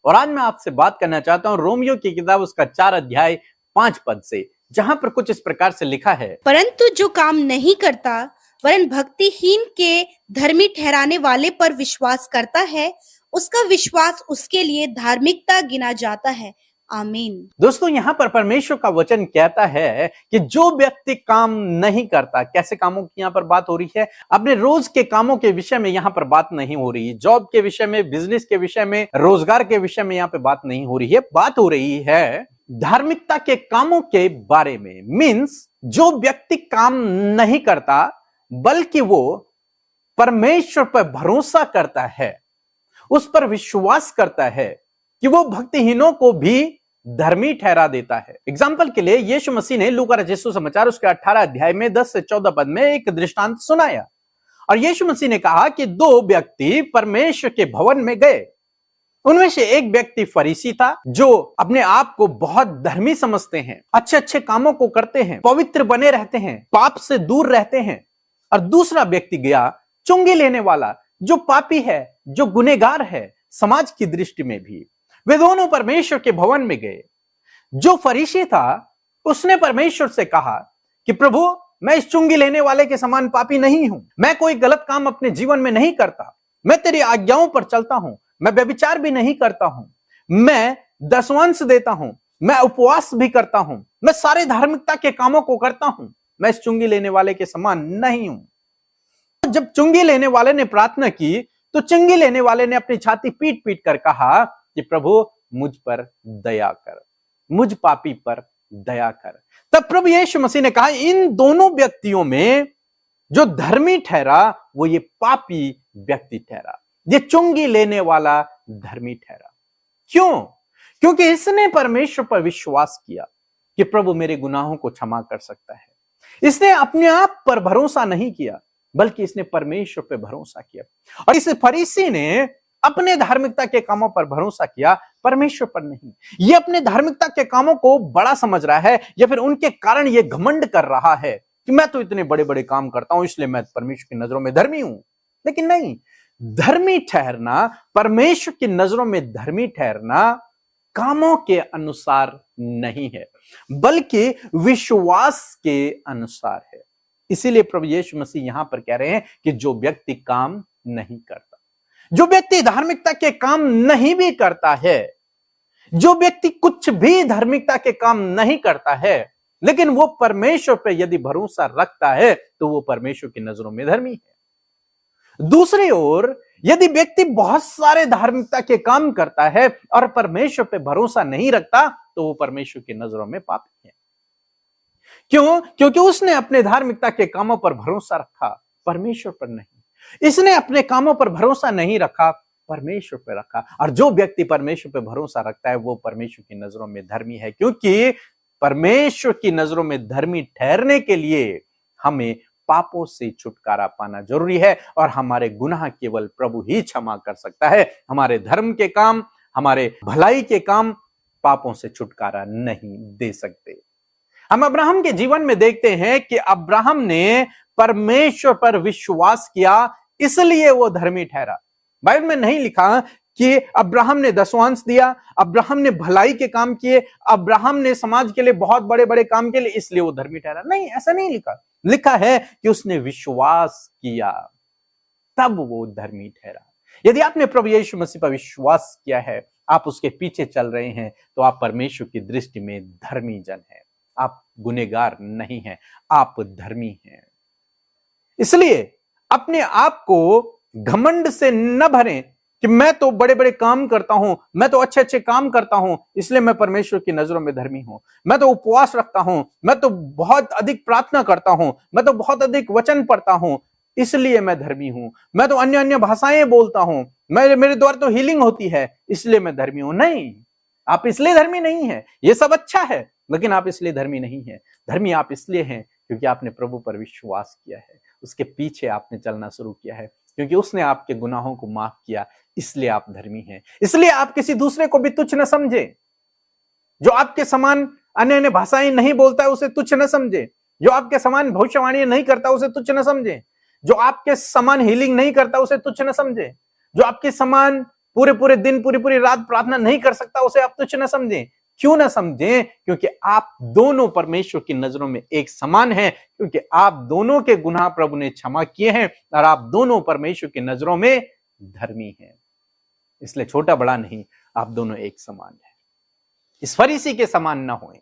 और आज मैं आपसे बात करना चाहता हूं रोमियो की किताब उसका 4 अध्याय 5 पद से, जहां पर कुछ इस प्रकार से लिखा है, परंतु जो काम नहीं करता वरन भक्तिहीन के धर्मी ठहराने वाले पर विश्वास करता है, उसका विश्वास उसके लिए धार्मिकता गिना जाता है। आमीन। दोस्तों यहां पर परमेश्वर का वचन कहता है कि जो व्यक्ति काम नहीं करता, कैसे कामों की यहां पर बात हो रही है, अपने रोज के कामों के विषय में यहां पर बात नहीं हो रही है, जॉब के विषय में, बिजनेस के विषय में, रोजगार के विषय में यहां पे बात नहीं हो रही है, बात हो रही है धार्मिकता के कामों के बारे में। मीन्स जो व्यक्ति काम नहीं करता बल्कि वो परमेश्वर पर भरोसा करता है, उस पर विश्वास करता है कि वो भक्तिहीनों को भी धर्मी ठहरा देता है। एग्जाम्पल के लिए यीशु मसीह ने लूका रचित सुसमाचार उसके 18 अध्याय में 10 से 14 पद में एक दृष्टांत सुनाया और यीशु मसीह ने कहा कि दो व्यक्ति परमेश्वर के भवन में गए। उनमें से एक व्यक्ति फरीसी था जो अपने आप को बहुत धर्मी समझते हैं, अच्छे अच्छे कामों को करते हैं, पवित्र बने रहते हैं, पाप से दूर रहते हैं। और दूसरा व्यक्ति गया चुंगी लेने वाला, जो पापी है, जो गुनहगार है समाज की दृष्टि में भी। वे दोनों परमेश्वर के भवन में गए। जो फरीसी था उसने परमेश्वर से कहा कि प्रभु, मैं इस चुंगी लेने वाले के समान पापी नहीं हूं, मैं कोई गलत काम अपने जीवन में नहीं करता, मैं तेरी आज्ञाओं पर चलता हूं, मैं व्यभिचार भी नहीं करता हूं, मैं दशवंश देता हूं, मैं उपवास भी करता हूं, मैं सारे धार्मिकता के कामों को करता हूं, मैं इस चुंगी लेने वाले के समान नहीं हूं। जब चुंगी लेने वाले ने प्रार्थना की तो चुंगी लेने वाले ने अपनी छाती पीट पीट कर कहा कि प्रभु मुझ पर दया कर, मुझ पापी पर दया कर। तब प्रभु यीशु मसीह ने कहा, इन दोनों व्यक्तियों में जो धर्मी ठहरा वो ये पापी व्यक्ति ठहरा, ये चुंगी लेने वाला धर्मी ठहरा। क्यों? क्योंकि इसने परमेश्वर पर विश्वास किया कि प्रभु मेरे गुनाहों को क्षमा कर सकता है। इसने अपने आप पर भरोसा नहीं किया बल्कि इसने परमेश्वर पर भरोसा किया। और इस फरीसी ने अपने धार्मिकता के कामों पर भरोसा किया, परमेश्वर पर नहीं। ये अपने धार्मिकता के कामों को बड़ा समझ रहा है या फिर उनके कारण ये घमंड कर रहा है कि मैं तो इतने बड़े बड़े काम करता हूं इसलिए मैं परमेश्वर की नजरों में धर्मी हूं। लेकिन नहीं, धर्मी ठहरना, परमेश्वर की नजरों में धर्मी ठहरना कामों के अनुसार नहीं है बल्कि विश्वास के अनुसार है। इसीलिए प्रभु यीशु मसीह यहां पर कह रहे हैं कि जो व्यक्ति काम नहीं करता, जो व्यक्ति धार्मिकता के काम नहीं भी करता है, जो व्यक्ति कुछ भी धार्मिकता के काम नहीं करता है लेकिन वो परमेश्वर पर यदि भरोसा रखता है तो वो परमेश्वर की नजरों में धर्मी है। दूसरी ओर यदि व्यक्ति बहुत सारे धार्मिकता के काम करता है और परमेश्वर पर भरोसा नहीं रखता तो वो परमेश्वर की नजरों में पापी है। क्यों? क्योंकि उसने अपने धार्मिकता के कामों पर भरोसा रखा, परमेश्वर पर नहीं। इसने अपने कामों पर भरोसा नहीं रखा, परमेश्वर पर रखा। और जो व्यक्ति परमेश्वर पर भरोसा रखता है वो परमेश्वर की नजरों में धर्मी है, क्योंकि परमेश्वर की नजरों में धर्मी ठहरने के लिए हमें पापों से छुटकारा पाना जरूरी है और हमारे गुनाह केवल प्रभु ही क्षमा कर सकता है। हमारे धर्म के काम, हमारे भलाई के काम पापों से छुटकारा नहीं दे सकते। हम अब्राहम के जीवन में देखते हैं कि अब्राहम ने परमेश्वर पर विश्वास किया इसलिए वो धर्मी ठहरा। बाइबल में नहीं लिखा कि अब्राहम ने दशवांश दिया, अब्राहम ने भलाई के काम किए, अब्राहम ने समाज के लिए बहुत बड़े बड़े काम के लिए इसलिए वो धर्मी ठहरा। नहीं, ऐसा नहीं लिखा। लिखा है कि उसने विश्वास किया तब वो धर्मी ठहरा। यदि आपने प्रभु यीशु मसीह पर विश्वास किया है, आप उसके पीछे चल रहे हैं, तो आप परमेश्वर की दृष्टि में धर्मी जन हैं। आप गुनहगार नहीं हैं, आप धर्मी हैं। इसलिए अपने आप को घमंड से न भरें कि मैं तो बड़े बड़े काम करता हूं, मैं तो अच्छे अच्छे काम करता हूं इसलिए मैं परमेश्वर की नजरों में धर्मी हूं, मैं तो उपवास रखता हूं, मैं तो बहुत अधिक प्रार्थना करता हूं, मैं तो बहुत अधिक वचन पढ़ता हूं इसलिए मैं धर्मी हूं, मैं तो अन्य अन्य भाषाएं बोलता हूं, मेरे द्वारा तो हीलिंग होती है इसलिए मैं धर्मी हूं। नहीं, आप इसलिए धर्मी नहीं है। ये सब अच्छा है लेकिन आप इसलिए धर्मी नहीं है। धर्मी आप इसलिए हैं क्योंकि आपने प्रभु पर विश्वास किया है, उसके पीछे आपने चलना शुरू किया है, क्योंकि उसने आपके गुनाहों को माफ किया, इसलिए आप धर्मी हैं। इसलिए आप किसी दूसरे को भी तुच्छ न समझे। जो आपके समान अन्य अन्य भाषाएं नहीं बोलता है उसे तुच्छ न समझे, जो आपके समान भविष्यवाणी नहीं करता उसे तुच्छ न समझे, जो आपके समान हीलिंग नहीं करता उसे तुच्छ न समझे, जो आपके समान पूरे पूरे दिन पूरी पूरी रात प्रार्थना नहीं कर सकता, उसे आप तुच्छ न समझें। क्यों ना समझें? क्योंकि आप दोनों परमेश्वर की नजरों में एक समान हैं, क्योंकि आप दोनों के गुनाह प्रभु ने क्षमा किए हैं और आप दोनों परमेश्वर की नजरों में धर्मी हैं। इसलिए छोटा बड़ा नहीं, आप दोनों एक समान हैं। इस फरीसी के समान ना होएं,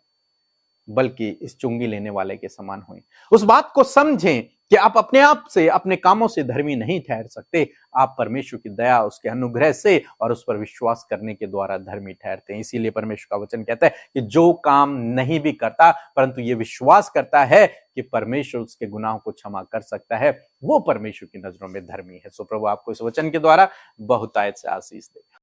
बल्कि इस चुंगी लेने वाले के समान होएं। उस बात को समझें कि आप अपने आप से, अपने कामों से धर्मी नहीं ठहर सकते। आप परमेश्वर की दया, उसके अनुग्रह से और उस पर विश्वास करने के द्वारा धर्मी ठहरते हैं। इसीलिए परमेश्वर का वचन कहता है कि जो काम नहीं भी करता परंतु ये विश्वास करता है कि परमेश्वर उसके गुनाहों को क्षमा कर सकता है, वो परमेश्वर की नजरों में धर्मी है। सो प्रभु आपको इस वचन के द्वारा बहुतायत से आशीष दे।